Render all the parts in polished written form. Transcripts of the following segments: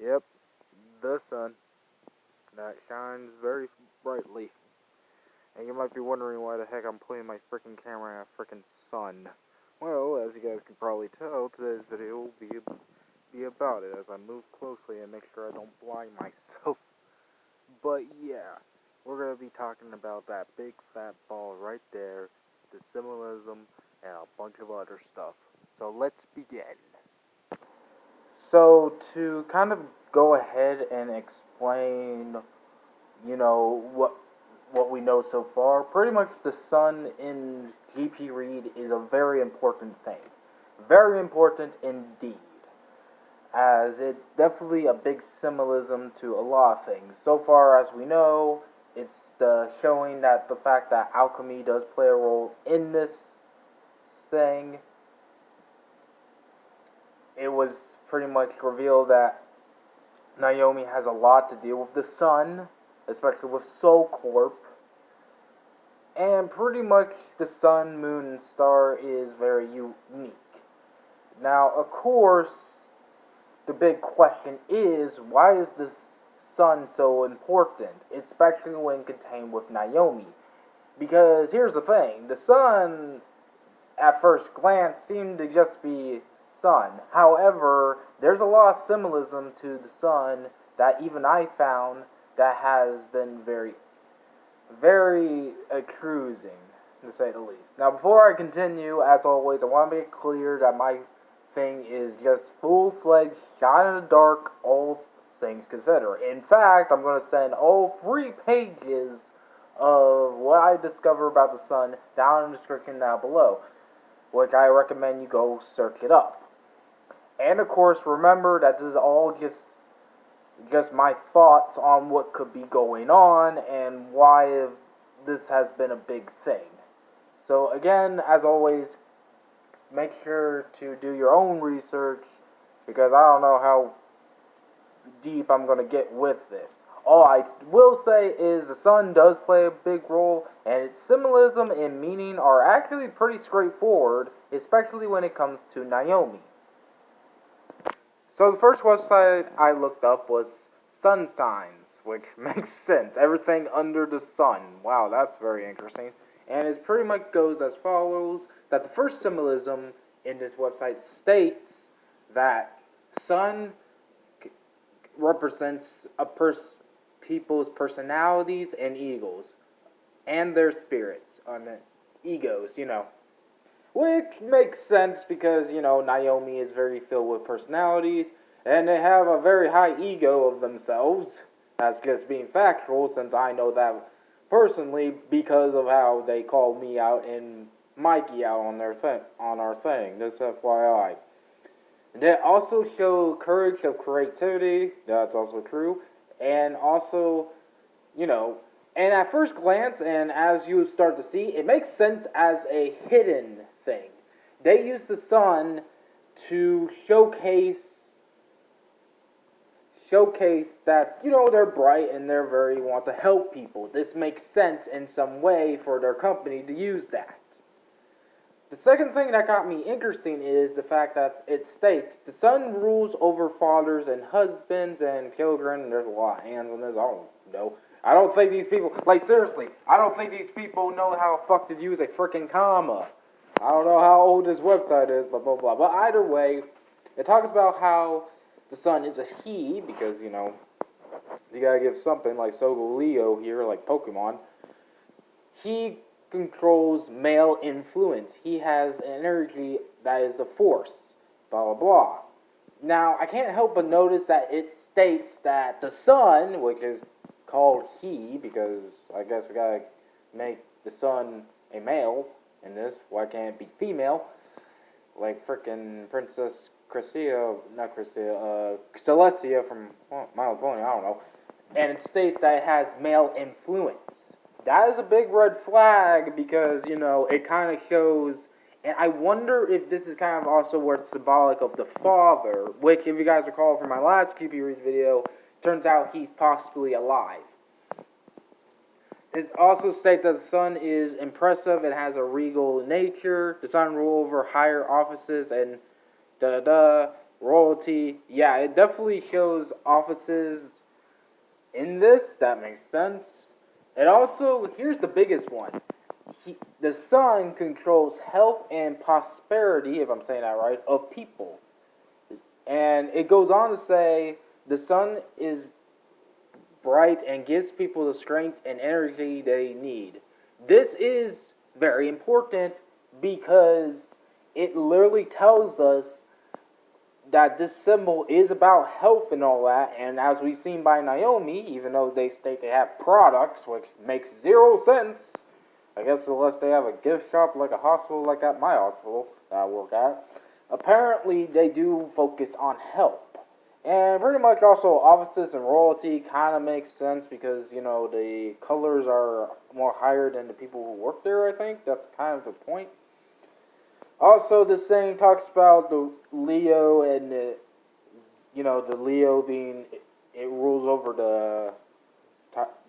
Yep, the sun that shines very brightly. And you might be wondering why the heck I'm pointing my freaking camera at a freaking sun. Well, as you guys can probably tell, today's video will be about it as I move closely and make sure I don't blind myself. But yeah, we're going to be talking about that big fat ball right there, the symbolism, and a bunch of other stuff. So let's begin. So to kind of go ahead and explain, what we know so far, pretty much the sun in GPReed is a very important thing. Very important indeed, as it definitely a big symbolism to a lot of things. So far as we know, it's the showing that the fact that alchemy does play a role in this thing. It was pretty much revealed that Naomi has a lot to deal with the sun, especially with Soul Corp. And pretty much the sun, moon, and star is very unique. Now, of course, the big question is, why is the sun so important, especially when contained with Naomi? Because here's the thing, the sun, at first glance, seemed to just be sun. However, there's a lot of symbolism to the sun that even I found that has been very cruising, to say the least. Now, before I continue, as always, I want to make it clear that my thing is just full-fledged, shot in the dark, all things considered. In fact, I'm going to send all 3 pages of what I discover about the sun down in the description down below, which I recommend you go search it up. And of course, remember that this is all just my thoughts on what could be going on and why this has been a big thing. So again, as always, make sure to do your own research, because I don't know how deep I'm going to get with this. All I will say is the sun does play a big role, and its symbolism and meaning are actually pretty straightforward, especially when it comes to Naomi. So the first website I looked up was Sun Signs, which makes sense. Everything under the sun. Wow, that's very interesting. And it pretty much goes as follows, that the first symbolism in this website states that sun represents people's personalities and egos, and their spirits, egos, Which makes sense because, Naomi is very filled with personalities, and they have a very high ego of themselves. That's just being factual, since I know that personally because of how they called me out and Mikey out on our thing. This FYI. They also show courage of creativity. That's also true. And also, and at first glance, and as you start to see, it makes sense as a hidden thing. They use the sun to showcase that, they're bright and they're very want to help people. This makes sense in some way for their company to use that. The second thing that got me interesting is the fact that it states the sun rules over fathers and husbands and children. And there's a lot of hands on this. I don't know. I don't think these people, seriously, I don't think these people know how the fuck to use a freaking comma. I don't know how old this website is, blah, blah, blah. But either way, it talks about how the sun is a he, because, you gotta give something like Sogo Leo here, like Pokemon. He controls male influence. He has an energy that is the force, blah, blah, blah. Now, I can't help but notice that it states that the sun, which is called he, because I guess we gotta make the sun a male in this, why can't it be female? Like frickin' Princess Celestia from My Little Pony, I don't know. And it states that it has male influence. That is a big red flag because, it kind of shows, and I wonder if this is kind of also where it's symbolic of the father, which, if you guys recall from my last GPReed video, turns out he's possibly alive. It also states that the sun is impressive and has a regal nature. The sun rules over higher offices and royalty. Yeah, it definitely shows offices in this. That makes sense. It also, here's the biggest one. The sun controls health and prosperity, if I'm saying that right, of people. And it goes on to say the sun is bright and gives people the strength and energy they need. This is very important because it literally tells us that this symbol is about health and all that, and as we've seen by Naomi, even though they state they have products, which makes zero sense, I guess unless they have a gift shop like a hospital like at my hospital that I work at, apparently they do focus on health. And pretty much also offices and royalty kind of makes sense because, you know, the colors are more higher than the people who work there, I think. That's kind of the point. Also, the saying talks about the Leo and the Leo being it rules over the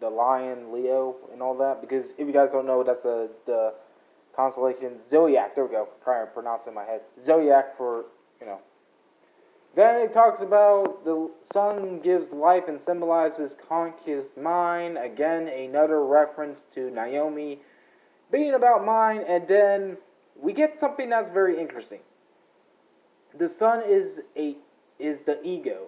lion Leo and all that. Because if you guys don't know, that's the constellation Zodiac. There we go. Trying to pronounce it in my head. Zodiac for Then it talks about the sun gives life and symbolizes conscious mind. Again, another reference to Naomi being about mind, and then we get something that's very interesting. The sun is the ego.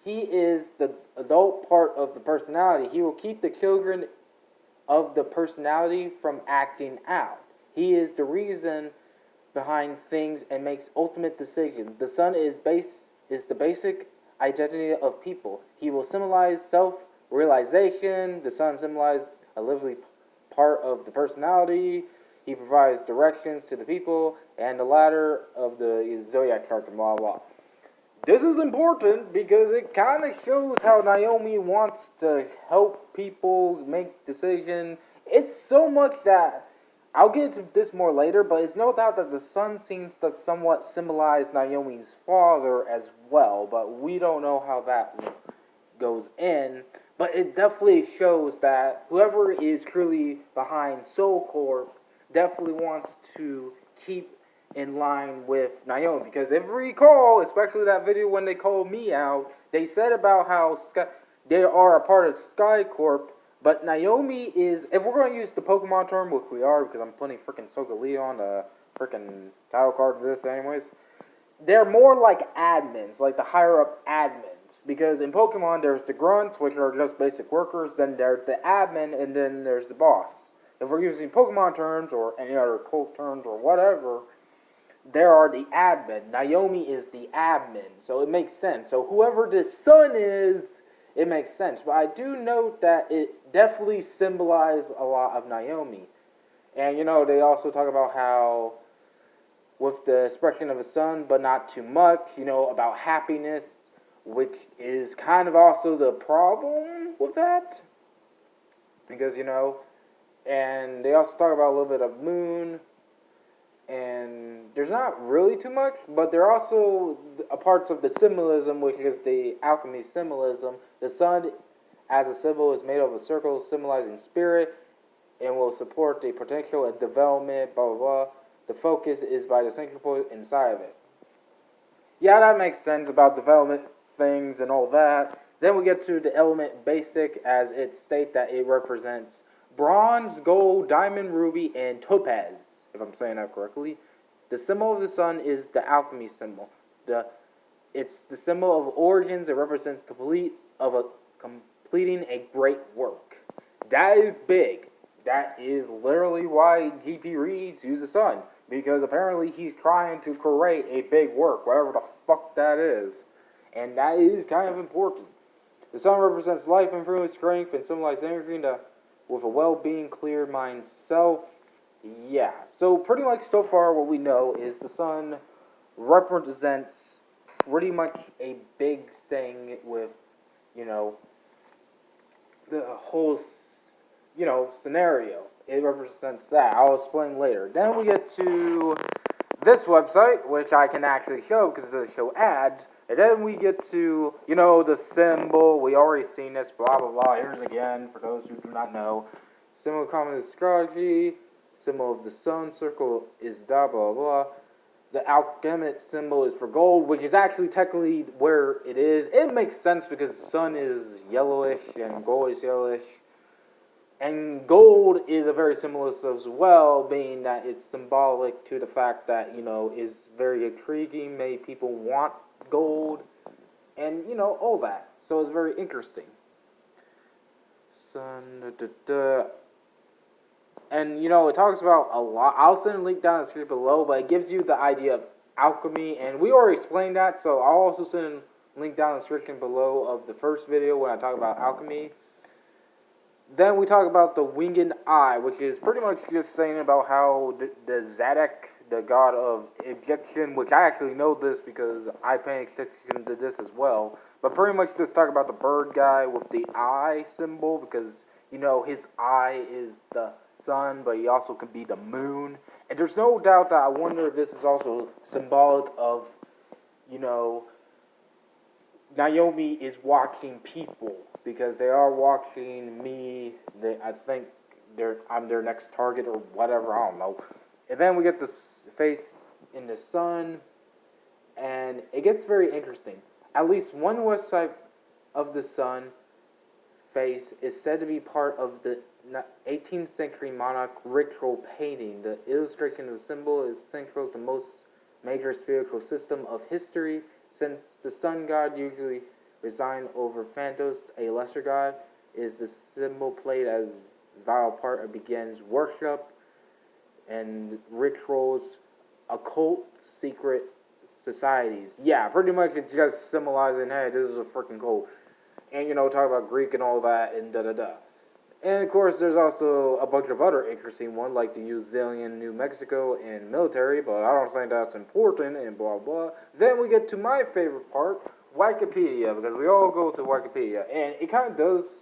He is the adult part of the personality. He will keep the children of the personality from acting out. He is the reason behind things and makes ultimate decisions. The sun is the basic identity of people. He will symbolize self-realization. The sun symbolizes a lively part of the personality. He provides directions to the people, and the ladder of the zodiac chart, and blah blah. This is important because it kind of shows how Naomi wants to help people make decisions. It's so much that I'll get into this more later, but it's no doubt that the sun seems to somewhat symbolize Naomi's father as well, but we don't know how that goes in. But it definitely shows that whoever is truly behind Soul Corp definitely wants to keep in line with Naomi. Because if you recall, especially that video when they called me out, they said about how they are a part of Sky Corp, but Naomi is, if we're going to use the Pokemon term, which we are, because I'm putting freaking Solgaleo on the freaking title card for this anyways, they're more like admins, like the higher up admins. Because in Pokemon, there's the grunts, which are just basic workers, then there's the admin, and then there's the boss. If we're using Pokemon terms, or any other cult terms, or whatever, there are the admin. Naomi is the admin, so it makes sense. So whoever this sun is, it makes sense. But I do note that it definitely symbolized a lot of Naomi. And, they also talk about how, with the expression of the sun, but not too much, about happiness, which is kind of also the problem with that. Because, and they also talk about a little bit of moon, and there's not really too much, but there are also parts of the symbolism, which is the alchemy symbolism. The sun, as a symbol, is made of a circle symbolizing spirit, and will support the potential and development, blah, blah, blah. The focus is by the central point inside of it. Yeah, that makes sense about development things and all that. Then we get to the element basic, as it states that it represents bronze, gold, diamond, ruby, and topaz, if I'm saying that correctly. The symbol of the sun is the alchemy symbol. It's the symbol of origins. It represents completing a great work. That is big. That is literally why GPReed uses the sun, because apparently he's trying to create a big work, whatever the fuck that is. And that is kind of important. The sun represents life, improvement, strength, and symbolizes energy with a well-being, clear mind, self. Yeah. So pretty much so far what we know is the sun represents pretty much a big thing with, the whole, scenario. It represents that. I'll explain later. Then we get to this website, which I can actually show because it doesn't show ads. And then we get to, the symbol. We already seen this, blah, blah, blah. Here's again, for those who do not know. Symbol of common astrology. Symbol of the sun. Circle is blah, blah, blah. the alchemic symbol is for gold, which is actually technically where it is. It makes sense because the sun is yellowish and gold is yellowish. And gold is a very symbolist as well, being that it's symbolic to the fact that, is very intriguing, many people want gold, and, all that. So it's very interesting. Sun, And, it talks about a lot. I'll send a link down in the description below, but it gives you the idea of alchemy, and we already explained that, so I'll also send a link down in the description below of the first video when I talk about alchemy. Then we talk about the winged eye, which is pretty much just saying about how the Zadok, the god of Egyptian, which I actually know this because I pay attention to this as well, but pretty much just talk about the bird guy with the eye symbol, because, his eye is the sun, but he also could be the moon. And there's no doubt that I wonder if this is also symbolic of, Naomi is watching people, because they are watching me. I think I'm their next target or whatever, I don't know. And then we get this face in the sun, and it gets very interesting. At least one website of the sun face is said to be part of the 18th century monarch ritual painting. The illustration of the symbol is central to most major spiritual system of history, since the sun god usually resigned over Phantos, a lesser god, is the symbol played as vital part of begins worship and rituals, occult secret societies. Yeah, pretty much it's just symbolizing, hey, this is a freaking cult. And, talk about Greek and all that and da-da-da. And, of course, there's also a bunch of other interesting ones, like the Uzalian New Mexico and military, but I don't think that's important and blah, blah. Then we get to my favorite part, Wikipedia, because we all go to Wikipedia. And it kind of does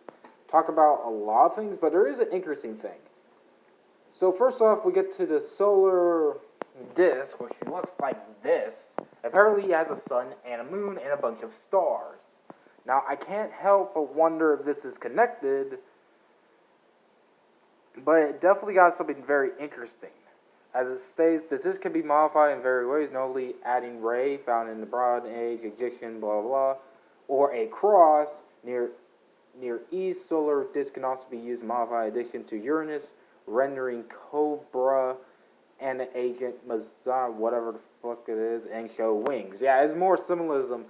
talk about a lot of things, but there is an interesting thing. So, first off, we get to the solar disk, which looks like this. Apparently, it has a sun and a moon and a bunch of stars. Now, I can't help but wonder if this is connected, but it definitely got something very interesting. As it states that this can be modified in various ways, notably adding ray found in the Bronze Age, Egyptian, blah, blah, blah, or a cross near east. Solar disk can also be used to modify addition to Uranus, rendering Cobra and the agent Mazar, whatever the fuck it is, and show wings. Yeah, it's more symbolism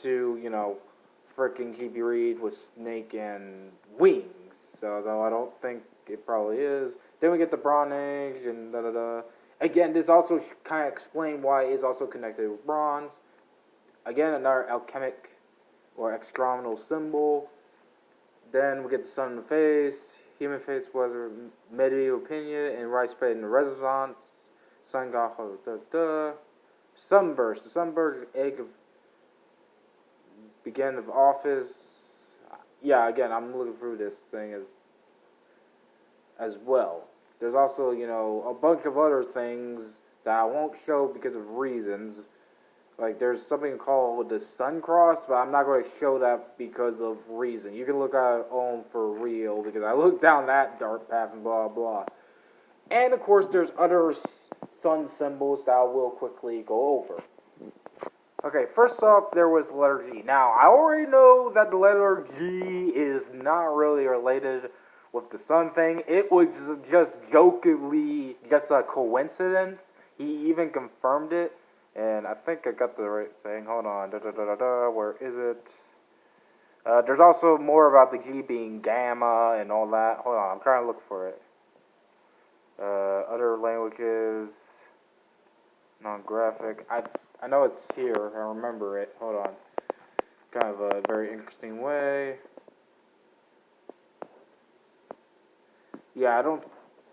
to, freaking GPReed with snake and wings. So, though I don't think it probably is. Then we get the Bronze Age and da-da-da. Again, this also kind of explains why it is also connected with bronze. Again, another alchemic or extraterrestrial symbol. Then we get the sun in the face. Human face was a medieval opinion and widespread in the Renaissance. Sun god, sunburst. The sunburst egg of began of office. Yeah, again, I'm looking through this thing as well. There's also, a bunch of other things that I won't show because of reasons. Like, there's something called the Sun Cross, but I'm not going to show that because of reason. You can look at it on for real, because I looked down that dark path and blah, blah. And, of course, there's other sun symbols that I will quickly go over. Okay, first off, there was the letter G. Now, I already know that the letter G is not really related with the sun thing. It was just jokingly just a coincidence. He even confirmed it, and I think I got the right saying. Hold on, where is it? There's also more about the G being gamma and all that. Hold on, I'm trying to look for it. Other languages, non-graphic. I know it's here. I remember it. Hold on. Kind of a very interesting way. Yeah, I don't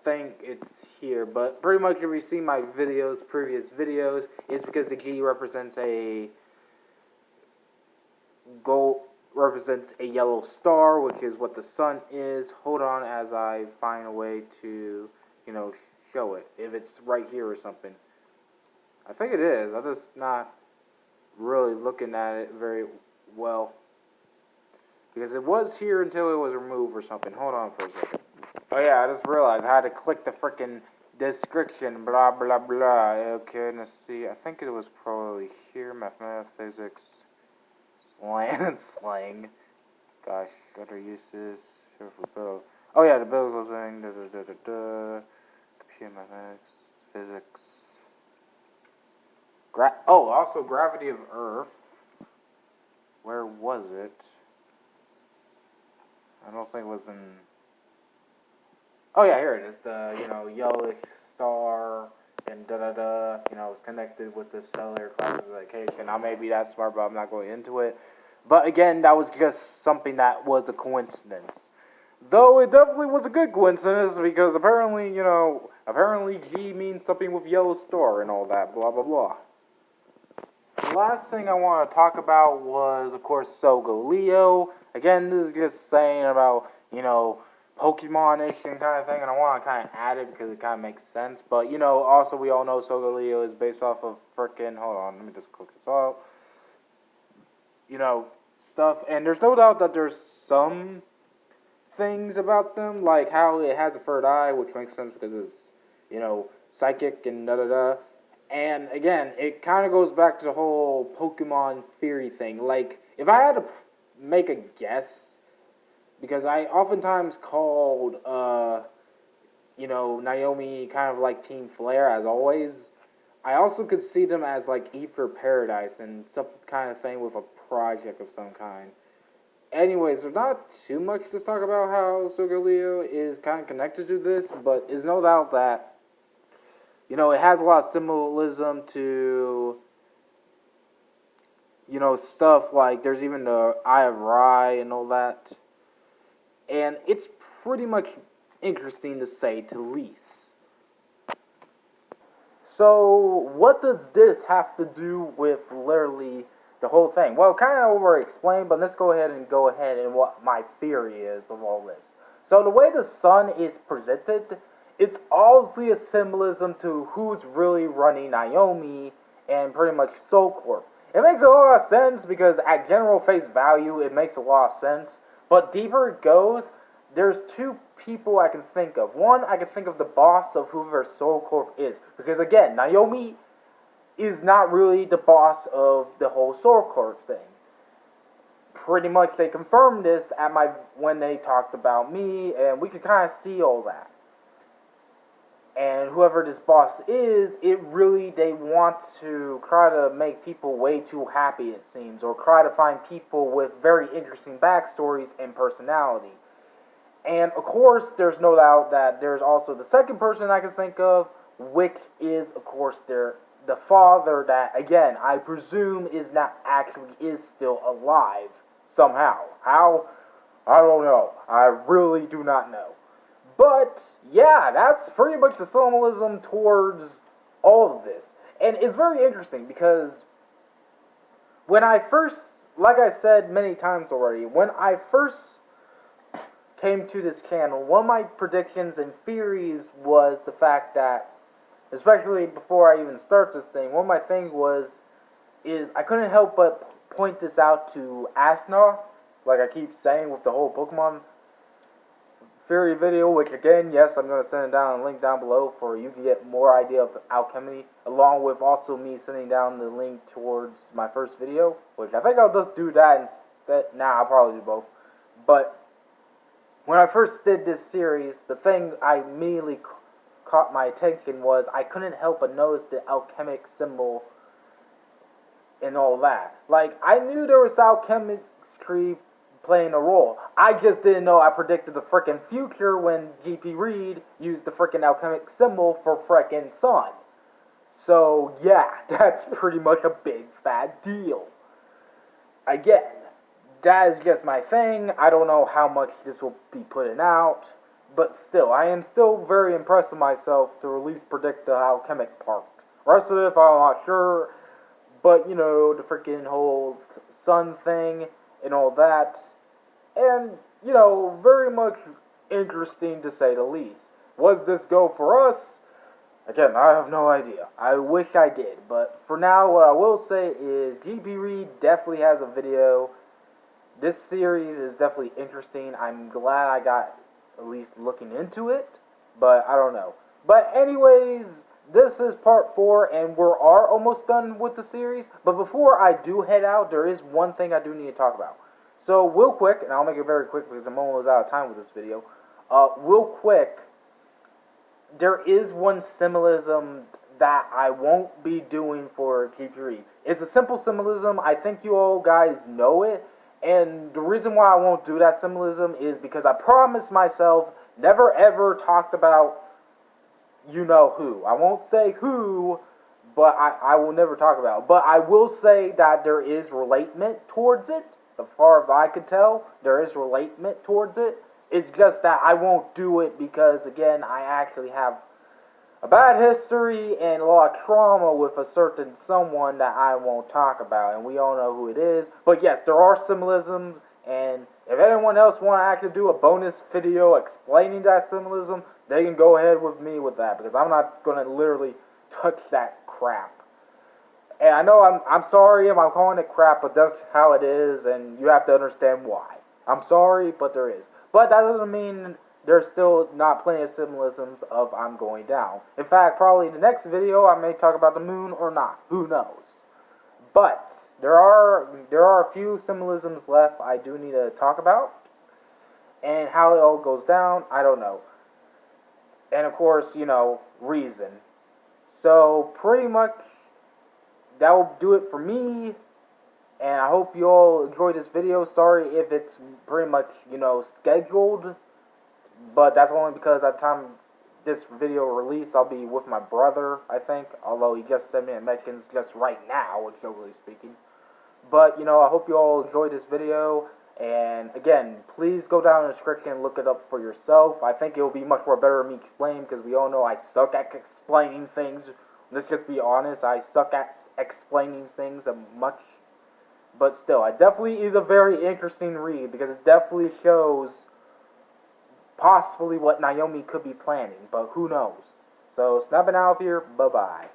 think it's here, but pretty much if you see my previous videos, it's because the G represents a yellow star, which is what the sun is. Hold on as I find a way to, show it. If it's right here or something. I think it is. I'm just not really looking at it very well. Because it was here until it was removed or something. Hold on for a second. Oh yeah, I just realized I had to click the frickin' description, blah blah blah. Okay, let's see. I think it was probably here. Mathematics, physics, slang. Gosh, other uses. Oh yeah, the biblical thing. Computer mathematics, physics. Also gravity of Earth. Where was it? I don't think it was in. Oh yeah, here it is. The yellowish star and da da da. It's connected with the cellular classification. I may be that smart, but I'm not going into it. But again, that was just something that was a coincidence. Though it definitely was a good coincidence because apparently G means something with yellow star and all that. Blah blah blah. The last thing I want to talk about was, of course, Sogaleo. Again, this is just saying about, Pokemon-ish and kind of thing, and I want to kind of add it because it kind of makes sense. But, also we all know Sogaleo is based off of frickin', hold on, let me just click this out. Stuff, and there's no doubt that there's some things about them, like how it has a third eye, which makes sense because it's, psychic and da-da-da. And again, it kind of goes back to the whole Pokemon theory thing. Like, if I had to make a guess, because I oftentimes called, Naomi kind of like Team Flare, as always. I also could see them as like Ether Paradise and some kind of thing with a project of some kind. Anyways, there's not too much to talk about how Solgaleo is kind of connected to this, but there's no doubt that it has a lot of symbolism to, stuff like there's even the Eye of Rye and all that. And it's pretty much interesting to say to least. So, what does this have to do with literally the whole thing? Well, kind of over-explained, but let's go ahead and what my theory is of all this. So, the way the sun is presented, it's obviously a symbolism to who's really running Naomi and pretty much Soul Corp. It makes a lot of sense because at general face value, it makes a lot of sense. But deeper it goes, there's two people I can think of. One, I can think of the boss of whoever Soul Corp is. Because again, Naomi is not really the boss of the whole Soul Corp thing. Pretty much they confirmed this when they talked about me, and we could kind of see all that. And whoever this boss is, they want to try to make people way too happy, it seems, or try to find people with very interesting backstories and personality. And of course, there's no doubt that there's also the second person I can think of, which is, of course, the father that, again, I presume is still alive somehow. How? I don't know. I really do not know. But, yeah, that's pretty much the symbolism towards all of this. And it's very interesting because when I first, like I said many times already, when I first came to this channel, one of my predictions and theories was the fact that, especially before I even start this thing, one of my things is I couldn't help but point this out to Asna, like I keep saying with the whole Pokemon theory video, which again, yes, I'm going to send it down a link down below for you to get more idea of alchemy, along with also me sending down the link towards my first video, which I think I'll just do that instead. I'll probably do both. But when I first did this series, the thing I immediately caught my attention was I couldn't help but notice the alchemic symbol and all that. Like, I knew there was alchemistry playing a role. I just didn't know I predicted the frickin' future when GPReed used the frickin' alchemic symbol for frickin' sun. So, yeah, that's pretty much a big fat deal. Again, that is just my thing. I don't know how much this will be putting out, but still, I am still very impressed with myself to at least predict the alchemic part. Rest of it, I'm not sure, but, the freaking whole sun thing and all that, and, very much interesting to say the least. What does this go for us? Again, I have no idea. I wish I did, but for now, what I will say is GPReed definitely has a video. This series is definitely interesting. I'm glad I got at least looking into it, but I don't know. But anyways, this is part 4, and we are almost done with the series. But before I do head out, there is one thing I do need to talk about. So real quick, and I'll make it very quick because I'm almost out of time with this video. Real quick, there is one symbolism that I won't be doing for GPReed. It's a simple symbolism. I think you all guys know it. And the reason why I won't do that symbolism is because I promised myself never ever talked about you know who. I won't say who, but I will never talk about it. But I will say that there is relatment towards it. As far as I can tell, there is relatement towards it. It's just that I won't do it because, again, I actually have a bad history and a lot of trauma with a certain someone that I won't talk about, and we all know who it is. But yes, there are symbolisms, and if anyone else want to actually do a bonus video explaining that symbolism, they can go ahead with me with that, because I'm not going to literally touch that crap. And I know I'm sorry if I'm calling it crap, but that's how it is, and you have to understand why. I'm sorry, but there is. But that doesn't mean there's still not plenty of symbolisms of I'm going down. In fact, probably in the next video I may talk about the moon or not. Who knows? But there are a few symbolisms left I do need to talk about. And how it all goes down, I don't know. And of course, you know, reason. So pretty much that will do it for me. And I hope you all enjoyed this video. Sorry if it's pretty much, you know, scheduled. But that's only because at the time this video release, I'll be with my brother, I think. Although he just sent me a message just right now, generally speaking. But, you know, I hope you all enjoyed this video. And, again, please go down in the description and look it up for yourself. I think it will be much more better of me explaining, because we all know I suck at explaining things. Let's just be honest. I suck at explaining things much. But still, it definitely is a very interesting read, because it definitely shows possibly what Naomi could be planning, but who knows. So, snapping out of here, bye-bye.